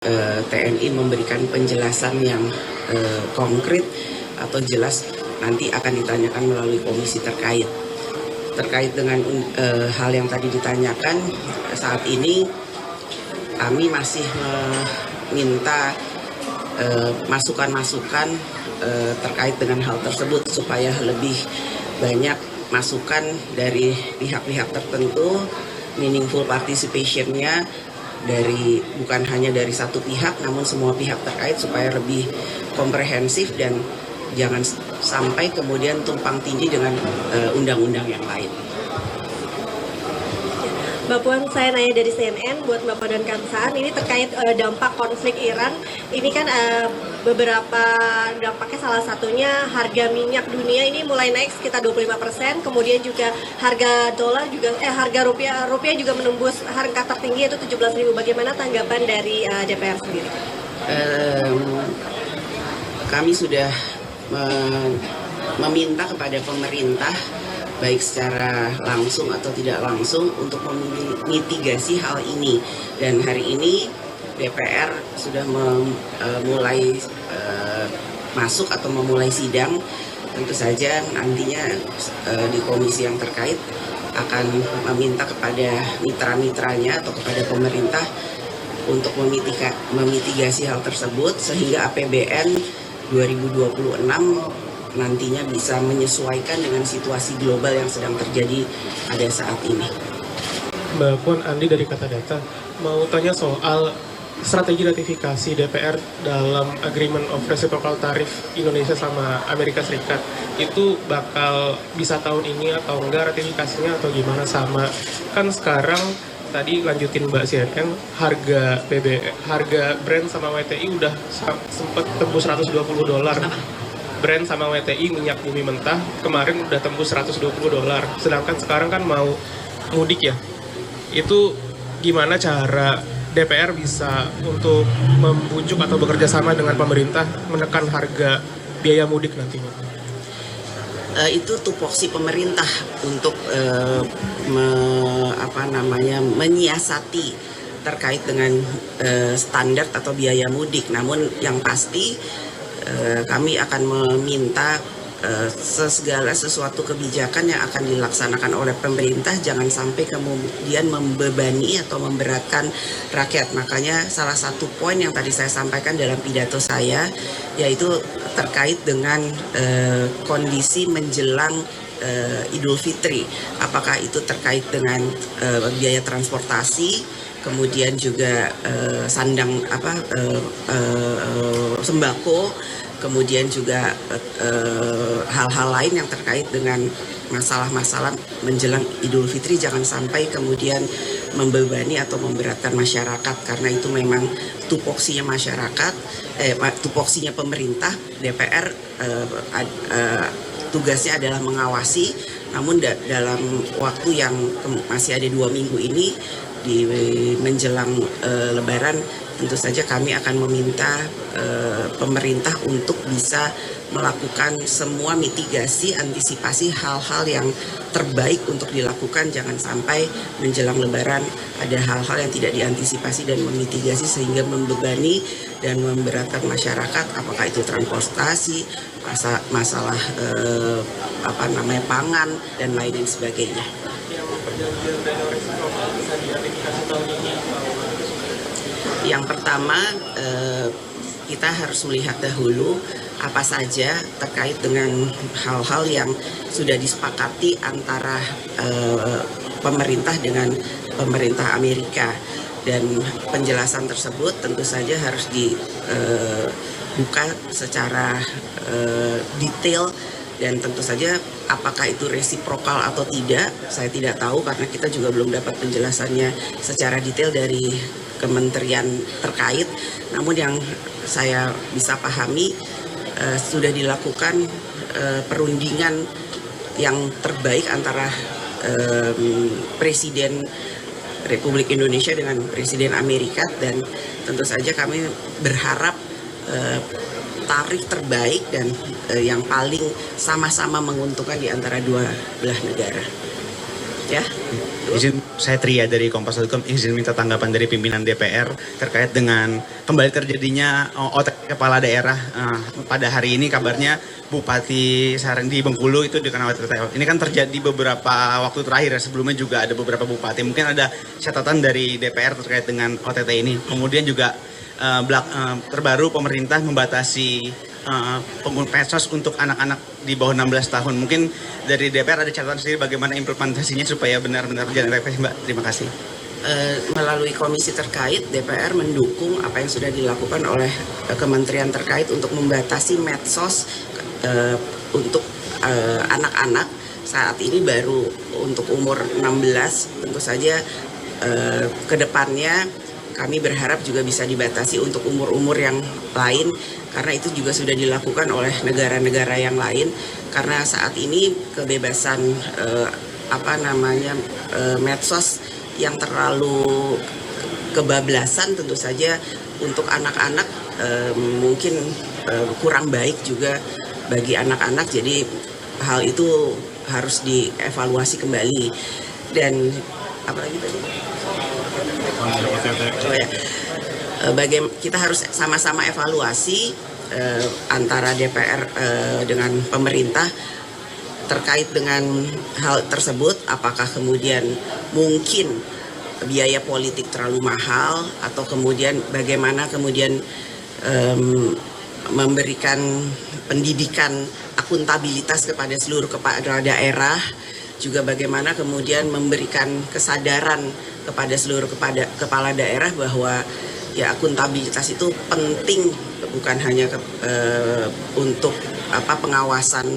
TNI memberikan penjelasan yang konkret atau jelas nanti akan ditanyakan melalui komisi terkait. Terkait dengan hal yang tadi ditanyakan, saat ini kami masih meminta masukan-masukan terkait dengan hal tersebut supaya lebih banyak masukan dari pihak-pihak tertentu, meaningful participation-nya dari bukan hanya dari satu pihak namun semua pihak terkait supaya lebih komprehensif dan jangan sampai kemudian tumpang tindih dengan undang-undang yang lain. Mbak Puan, saya nanya dari CNN buat Mbak Puan dan Kang Saan, ini terkait dampak konflik Iran. Ini kan beberapa dampaknya, salah satunya harga minyak dunia ini mulai naik sekitar 25%, kemudian juga harga dolar juga harga rupiah juga menembus harga tertinggi yaitu 17.000. Bagaimana tanggapan dari DPR sendiri? Kami sudah meminta kepada pemerintah baik secara langsung atau tidak langsung untuk memitigasi hal ini, dan hari ini DPR sudah memulai masuk atau memulai sidang. Tentu saja nantinya di komisi yang terkait akan meminta kepada mitra-mitranya atau kepada pemerintah untuk memitigasi hal tersebut sehingga APBN 2026 nantinya bisa menyesuaikan dengan situasi global yang sedang terjadi pada saat ini. Mbak Puan, Andi dari Kata Data mau tanya soal strategi ratifikasi DPR dalam Agreement of Reciprocal Tariff Indonesia sama Amerika Serikat. Itu bakal bisa tahun ini atau enggak ratifikasinya atau gimana? Sama kan sekarang tadi lanjutin Mbak CNN, harga Brent sama WTI udah sempat tembus $120. Brent sama WTI minyak bumi mentah kemarin udah tembus $120. Sedangkan sekarang kan mau mudik ya. Itu gimana cara DPR bisa untuk membujuk atau bekerja sama dengan pemerintah menekan harga biaya mudik nantinya? Itu tupoksi pemerintah untuk menyiasati terkait dengan standar atau biaya mudik. Namun yang pasti kami akan meminta segala sesuatu kebijakan yang akan dilaksanakan oleh pemerintah jangan sampai kemudian membebani atau memberatkan rakyat. Makanya salah satu poin yang tadi saya sampaikan dalam pidato saya yaitu terkait dengan kondisi menjelang Idul Fitri. Apakah itu terkait dengan biaya transportasi, kemudian juga sembako, kemudian juga hal-hal lain yang terkait dengan masalah-masalah menjelang Idul Fitri, jangan sampai kemudian membebani atau memberatkan masyarakat, karena itu memang tupoksinya masyarakat, tupoksinya pemerintah. DPR tugasnya adalah mengawasi, namun dalam waktu yang masih ada 2 minggu ini di menjelang Lebaran, tentu saja kami akan meminta pemerintah untuk bisa melakukan semua mitigasi, antisipasi hal-hal yang terbaik untuk dilakukan. Jangan sampai menjelang Lebaran ada hal-hal yang tidak diantisipasi dan memitigasi sehingga membebani dan memberatkan masyarakat, apakah itu transportasi, masalah pangan dan lain sebagainya. Yang pertama, kita harus melihat dahulu apa saja terkait dengan hal-hal yang sudah disepakati antara pemerintah dengan pemerintah Amerika, dan penjelasan tersebut tentu saja harus dibuka secara detail. Dan tentu saja apakah itu resiprokal atau tidak, saya tidak tahu karena kita juga belum dapat penjelasannya secara detail dari kementerian terkait. Namun yang saya bisa pahami sudah dilakukan perundingan yang terbaik antara Presiden Republik Indonesia dengan Presiden Amerika, dan tentu saja kami berharap tarif terbaik dan yang paling sama-sama menguntungkan di antara dua belah negara. Ya. Izin, saya Tria dari Kompas.com, izin minta tanggapan dari pimpinan DPR terkait dengan kembali terjadinya OTT kepala daerah pada hari ini. Kabarnya Bupati Sarang di Bengkulu itu dikenal OTT. Ini kan terjadi beberapa waktu terakhir, sebelumnya juga ada beberapa bupati. Mungkin ada catatan dari DPR terkait dengan OTT ini. Kemudian juga terbaru pemerintah membatasi penggunaan medsos untuk anak-anak di bawah 16 tahun. Mungkin dari DPR ada catatan sendiri bagaimana implementasinya supaya benar-benar berjalan efektif, Mbak. Terima kasih. Melalui komisi terkait, DPR mendukung apa yang sudah dilakukan oleh kementerian terkait untuk membatasi medsos untuk anak-anak saat ini baru untuk umur 16. Tentu saja ke depannya kami berharap juga bisa dibatasi untuk umur-umur yang lain, karena itu juga sudah dilakukan oleh negara-negara yang lain. Karena saat ini kebebasan medsos yang terlalu kebablasan tentu saja untuk anak-anak mungkin kurang baik juga bagi anak-anak. Jadi hal itu harus dievaluasi kembali. Dan apalagi tadi? Kita harus sama-sama evaluasi antara DPR dengan pemerintah terkait dengan hal tersebut. Apakah kemudian mungkin biaya politik terlalu mahal, atau kemudian bagaimana kemudian memberikan pendidikan akuntabilitas kepada seluruh kepala daerah, juga bagaimana kemudian memberikan kesadaran kepada seluruh kepala daerah bahwa ya akuntabilitas itu penting, bukan hanya untuk pengawasan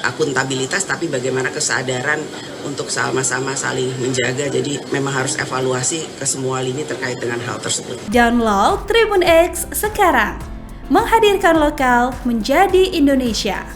akuntabilitas, tapi bagaimana kesadaran untuk sama-sama saling menjaga. Jadi memang harus evaluasi ke semua lini terkait dengan hal tersebut. Download Tribun X sekarang, menghadirkan lokal menjadi Indonesia.